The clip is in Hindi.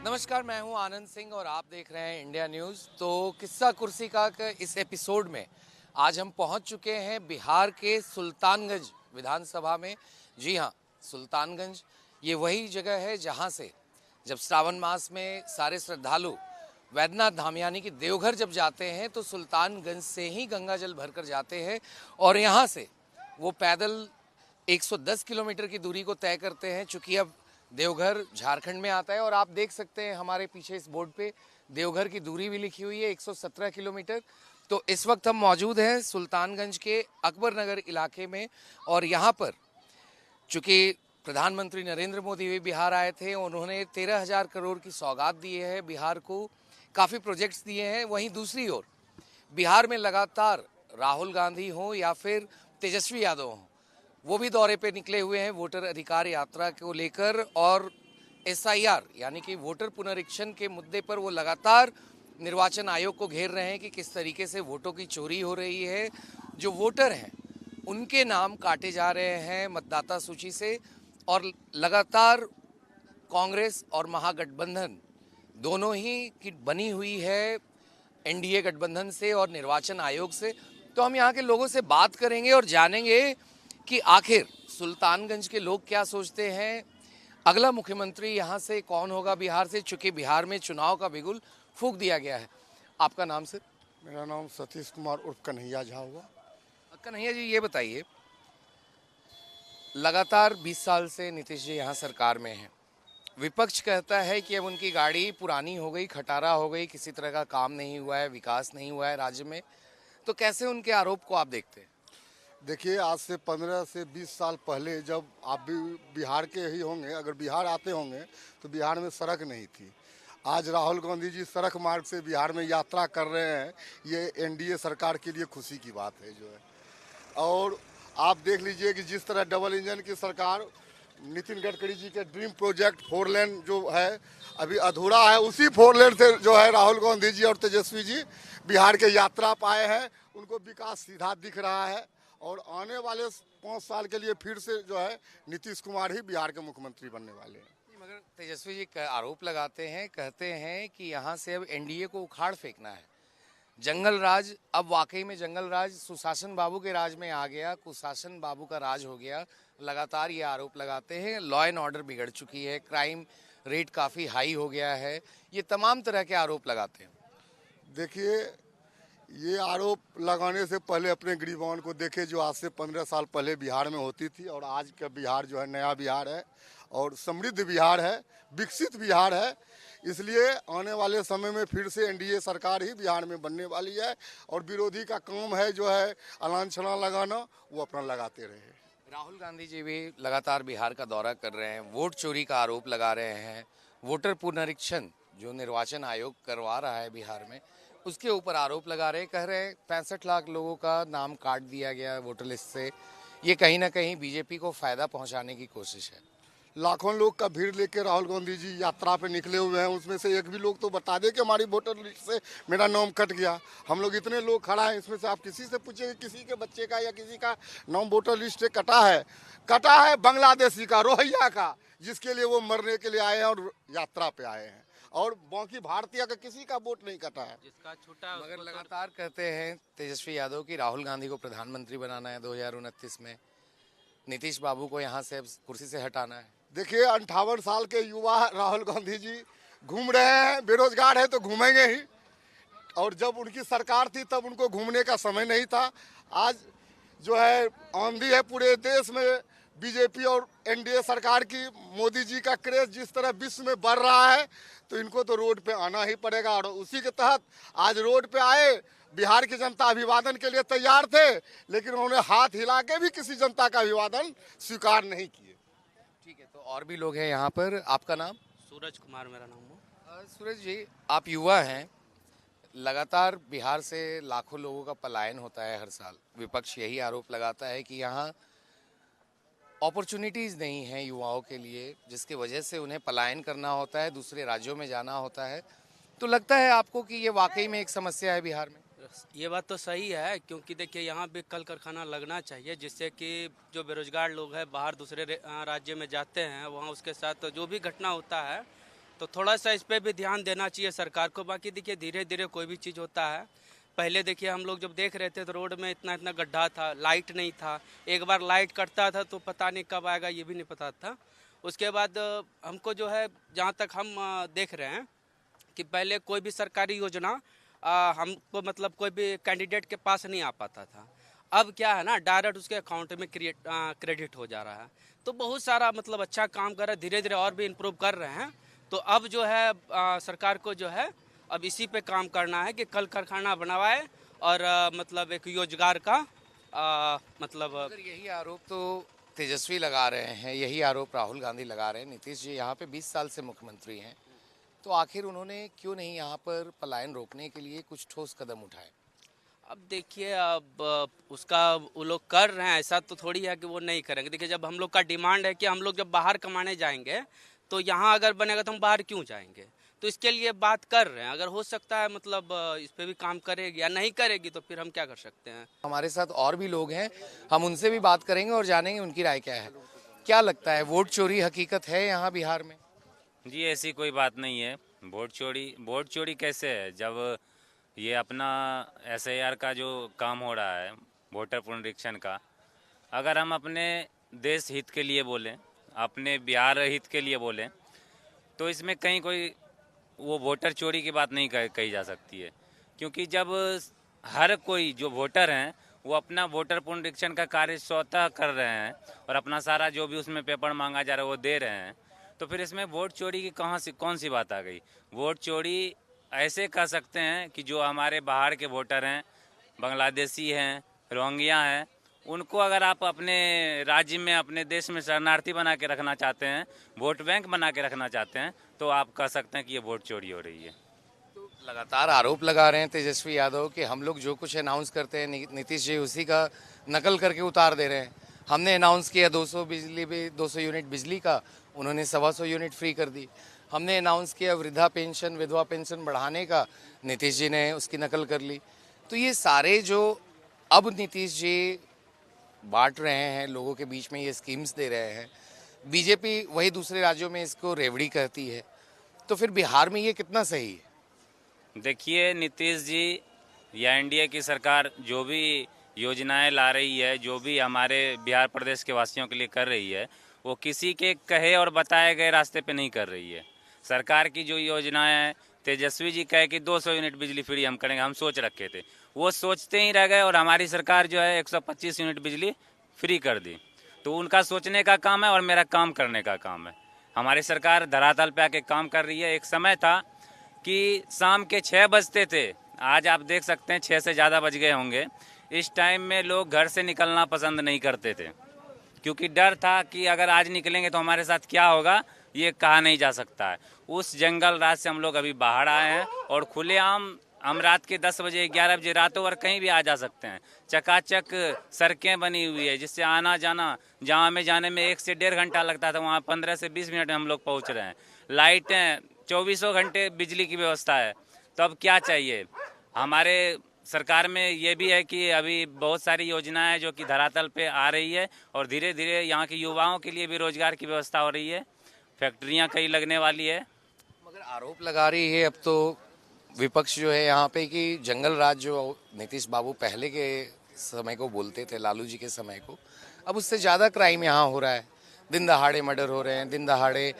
नमस्कार, मैं हूं आनंद सिंह और आप देख रहे हैं इंडिया न्यूज़। तो किस्सा कुर्सी का इस एपिसोड में आज हम पहुंच चुके हैं बिहार के सुल्तानगंज विधानसभा में। जी हां, सुल्तानगंज ये वही जगह है जहां से जब श्रावण मास में सारे श्रद्धालु वैद्यनाथ धाम यानी कि देवघर जब जाते हैं तो सुल्तानगंज से ही गंगा जल भरकर जाते हैं और यहाँ से वो पैदल 110 किलोमीटर की दूरी को तय करते हैं। चूँकि अब देवघर झारखंड में आता है और आप देख सकते हैं हमारे पीछे इस बोर्ड पे देवघर की दूरी भी लिखी हुई है 117 किलोमीटर। तो इस वक्त हम मौजूद हैं सुल्तानगंज के अकबर नगर इलाके में और यहाँ पर चूँकि प्रधानमंत्री नरेंद्र मोदी भी बिहार आए थे, उन्होंने 13,000 करोड़ की सौगात दी है बिहार को, काफ़ी प्रोजेक्ट्स दिए हैं। वहीं दूसरी ओर बिहार में लगातार राहुल गांधी हों या फिर तेजस्वी यादव हों, वो भी दौरे पे निकले हुए हैं वोटर अधिकार यात्रा को लेकर और एसआईआर यानी कि वोटर पुनरीक्षण के मुद्दे पर वो लगातार निर्वाचन आयोग को घेर रहे हैं कि किस तरीके से वोटों की चोरी हो रही है। जो वोटर हैं उनके नाम काटे जा रहे हैं मतदाता सूची से और लगातार कांग्रेस और महागठबंधन दोनों ही की बनी हुई है एनडीए गठबंधन से और निर्वाचन आयोग से। तो हम यहाँ के लोगों से बात करेंगे और जानेंगे कि आखिर सुल्तानगंज के लोग क्या सोचते हैं, अगला मुख्यमंत्री यहाँ से कौन होगा बिहार से, चूँकि बिहार में चुनाव का बिगुल फूंक दिया गया है। आपका नाम सर? मेरा नाम सतीश कुमार उर्फ कन्हैया झा हुआ। कन्हैया जी, ये बताइए, लगातार 20 साल से नीतीश जी यहाँ सरकार में हैं। विपक्ष कहता है कि अब उनकी गाड़ी पुरानी हो गई, खटारा हो गई, किसी तरह का काम नहीं हुआ है, विकास नहीं हुआ है राज्य में। तो कैसे उनके आरोप को आप देखते हैं? देखिए, आज से 15 से 20 साल पहले जब आप भी बिहार के ही होंगे, अगर बिहार आते होंगे तो बिहार में सड़क नहीं थी। आज राहुल गांधी जी सड़क मार्ग से बिहार में यात्रा कर रहे हैं, ये एनडीए सरकार के लिए खुशी की बात है जो है। और आप देख लीजिए कि जिस तरह डबल इंजन की सरकार, नितिन गडकरी जी के ड्रीम प्रोजेक्ट 4 लेन जो है अभी अधूरा है, उसी 4 लेन से जो है राहुल गांधी जी और तेजस्वी जी बिहार के यात्रा पाए हैं। उनको विकास सीधा दिख रहा है और आने वाले 5 साल के लिए फिर से जो है नीतीश कुमार ही बिहार के मुख्यमंत्री बनने वाले हैं। मगर तेजस्वी जी आरोप लगाते हैं, कहते हैं कि यहाँ से अब एनडीए को उखाड़ फेंकना है। जंगल राज अब वाकई में जंगल राज सुशासन बाबू के राज में आ गया, कुशासन बाबू का राज हो गया। लगातार ये आरोप लगाते हैं, लॉ एंड ऑर्डर बिगड़ चुकी है, क्राइम रेट काफ़ी हाई हो गया है, ये तमाम तरह के आरोप लगाते हैं। देखिए, ये आरोप लगाने से पहले अपने गिरिबान को देखे जो आज से 15 साल पहले बिहार में होती थी और आज का बिहार जो है नया बिहार है और समृद्ध बिहार है, विकसित बिहार है। इसलिए आने वाले समय में फिर से एनडीए सरकार ही बिहार में बनने वाली है और विरोधी का काम है जो है अलान छलान लगाना, वो अपना लगाते रहे। राहुल गांधी जी भी लगातार बिहार का दौरा कर रहे हैं, वोट चोरी का आरोप लगा रहे हैं, वोटर पुनरीक्षण जो निर्वाचन आयोग करवा रहा है बिहार में उसके ऊपर आरोप लगा रहे हैं। कह रहे हैं 65 लाख लोगों का नाम काट दिया गया वोटर लिस्ट से। ये कहीं ना कहीं बीजेपी को फायदा पहुंचाने की कोशिश है। लाखों लोग का भीड़ लेके राहुल गांधी जी यात्रा पे निकले हुए हैं, उसमें से एक भी लोग तो बता दे कि हमारी वोटर लिस्ट से मेरा नाम कट गया। हम लोग इतने लोग खड़ा हैं, इसमें से आप किसी से पूछिए किसी के बच्चे का या किसी का नाम वोटर लिस्ट से कटा है बांग्लादेशी का, रोहिंग्या का, जिसके लिए वो मरने के लिए आए हैं और यात्रा पे आए हैं। और बाकी भारतीय का किसी का वोट नहीं कटा है, जिसका छूटा। मगर लगातार कहते हैं तेजस्वी यादव की राहुल गांधी को प्रधानमंत्री बनाना है 2029 में, नीतीश बाबू को यहाँ से कुर्सी से हटाना है। देखिए, 58 साल के युवा राहुल गांधी जी घूम रहे हैं, बेरोजगार है तो घूमेंगे ही। और जब उनकी सरकार थी तब उनको घूमने का समय नहीं था। आज जो है आंधी है पूरे देश में, बीजेपी और एनडीए सरकार की, मोदी जी का क्रेज जिस तरह विश्व में बढ़ रहा है तो इनको तो रोड पे आना ही पड़ेगा। और उसी के तहत आज रोड पे आए। बिहार की जनता अभिवादन के लिए तैयार थे, लेकिन उन्होंने हाथ हिला के भी किसी जनता का अभिवादन स्वीकार नहीं किए। ठीक है, तो और भी लोग हैं यहाँ पर। आपका नाम? सूरज कुमार मेरा नाम है। सूरज जी, आप युवा हैं, लगातार बिहार से लाखों लोगों का पलायन होता है हर साल। विपक्ष यही आरोप लगाता है कि यहाँ अपॉर्चुनिटीज़ नहीं हैं युवाओं के लिए, जिसकी वजह से उन्हें पलायन करना होता है, दूसरे राज्यों में जाना होता है। तो लगता है आपको कि ये वाकई में एक समस्या है बिहार में? ये बात तो सही है, क्योंकि देखिए यहाँ भी कल कारखाना लगना चाहिए, जिससे कि जो बेरोजगार लोग हैं बाहर दूसरे राज्य में जाते हैं, वहाँ उसके साथ जो भी घटना होता है तो थोड़ा सा इस पे भी ध्यान देना चाहिए सरकार को। बाकी देखिए धीरे धीरे कोई भी चीज़ होता है। पहले देखिए हम लोग जब देख रहे थे तो रोड में इतना इतना गड्ढा था, लाइट नहीं था। एक बार लाइट कटता था तो पता नहीं कब आएगा, ये भी नहीं पता था। उसके बाद हमको जो है, जहाँ तक हम देख रहे हैं कि पहले कोई भी सरकारी योजना हमको मतलब कोई भी कैंडिडेट के पास नहीं आ पाता था। अब क्या है ना, डायरेक्ट उसके अकाउंट में क्रेडिट हो जा रहा है। तो बहुत सारा मतलब अच्छा काम कर रहे हैं, धीरे धीरे और भी इम्प्रूव कर रहे हैं। तो अब जो है सरकार को जो है अब इसी पे काम करना है कि कल कारखाना बनवाए और मतलब एक रोजगार का मतलब अगर यही आरोप तो तेजस्वी लगा रहे हैं, यही आरोप राहुल गांधी लगा रहे हैं, नीतीश जी यहाँ पे 20 साल से मुख्यमंत्री हैं, तो आखिर उन्होंने क्यों नहीं यहाँ पर पलायन रोकने के लिए कुछ ठोस कदम उठाए? अब देखिए, अब उसका वो लोग कर रहे हैं, ऐसा तो थोड़ी है कि वो नहीं करेंगे। देखिए जब हम लोग का डिमांड है कि हम लोग जब बाहर कमाने जाएंगे तो यहाँ अगर बनेगा तो हम बाहर क्यों जाएंगे। तो इसके लिए बात कर रहे हैं। अगर हो सकता है मतलब इस पे भी काम करेगी, या नहीं करेगी तो फिर हम क्या कर सकते हैं। हमारे साथ और भी लोग हैं, हम उनसे भी बात करेंगे और जानेंगे उनकी राय क्या है। क्या लगता है, वोट चोरी हकीकत है यहाँ बिहार में? जी ऐसी कोई बात नहीं है। वोट चोरी कैसे है, जब ये अपना एसआईआर का जो काम हो रहा है, वोटर पुनरीक्षण का, अगर हम अपने देश हित के लिए बोलें, अपने बिहार हित के लिए बोलें, तो इसमें कहीं कोई वो वोटर चोरी की बात नहीं कही जा सकती है। क्योंकि जब हर कोई जो वोटर हैं वो अपना वोटर पुनरीक्षण का कार्य स्वतः कर रहे हैं और अपना सारा जो भी उसमें पेपर मांगा जा रहा है वो दे रहे हैं, तो फिर इसमें वोट चोरी की कौन सी बात आ गई। वोट चोरी ऐसे कर सकते हैं कि जो हमारे बाहर के वोटर हैं, बांग्लादेशी हैं, रोहिंग्या हैं, उनको अगर आप अपने राज्य में, अपने देश में शरणार्थी बना के रखना चाहते हैं, वोट बैंक बना के रखना चाहते हैं, तो आप कह सकते हैं कि ये वोट चोरी हो रही है। तो लगातार आरोप लगा रहे हैं तेजस्वी यादव कि हम लोग जो कुछ अनाउंस करते हैं नीतीश जी उसी का नकल करके उतार दे रहे हैं। हमने अनाउंस किया 200 यूनिट बिजली का, उन्होंने 125 यूनिट फ्री कर दी। हमने अनाउंस किया वृद्धा पेंशन, विधवा पेंशन बढ़ाने का, नीतीश जी ने उसकी नकल कर ली। तो ये सारे जो अब नीतीश जी बांट रहे हैं, लोगों के बीच में ये स्कीम्स दे रहे हैं, बीजेपी वही दूसरे राज्यों में इसको रेवड़ी कहती है, तो फिर बिहार में ये कितना सही है? देखिए नीतीश जी या एनडीए की सरकार जो भी योजनाएं ला रही है, जो भी हमारे बिहार प्रदेश के वासियों के लिए कर रही है, वो किसी के कहे और बताए गए रास्ते पे नहीं कर रही है। सरकार की जो योजनाएं हैं, तेजस्वी जी कहे कि 200 यूनिट बिजली फ्री हम करेंगे, हम सोच रखे थे, वो सोचते ही रह गए और हमारी सरकार जो है 125 यूनिट बिजली फ्री कर दी। तो उनका सोचने का काम है और मेरा काम करने का काम है। हमारी सरकार धरातल पे आके काम कर रही है। एक समय था कि शाम के 6 बजते थे, आज आप देख सकते हैं 6 से ज़्यादा बज गए होंगे। इस टाइम में लोग घर से निकलना पसंद नहीं करते थे, क्योंकि डर था कि अगर आज निकलेंगे तो हमारे साथ क्या होगा, ये कहा नहीं जा सकता है। उस जंगल राज से हम लोग अभी बाहर आए हैं और खुलेआम हम रात के 10 बजे 11 बजे रातों भर कहीं भी आ जा सकते हैं। चकाचक सड़कें बनी हुई है, जिससे आना जाना, जहाँ हमें जाने में 1 से 1.5 घंटा लगता था, वहाँ 15 से 20 मिनट में हम लोग पहुँच रहे हैं। लाइटें 24 घंटे बिजली की व्यवस्था है। तो अब क्या चाहिए। हमारे सरकार में ये भी है कि अभी बहुत सारी योजनाएं हैं जो कि धरातल पे आ रही है और धीरे धीरे यहाँ के युवाओं के लिए भी रोजगार की व्यवस्था हो रही है। फैक्ट्रियाँ कई लगने वाली है। मगर आरोप लगा रही है अब तो विपक्ष जो है यहाँ पे कि जंगल राज जो नीतीश बाबू पहले के समय को बोलते थे, लालू जी के समय को, अब उससे ज़्यादा क्राइम यहाँ हो रहा है। दिन दहाड़े मर्डर हो रहे हैं, दिन दहाड़े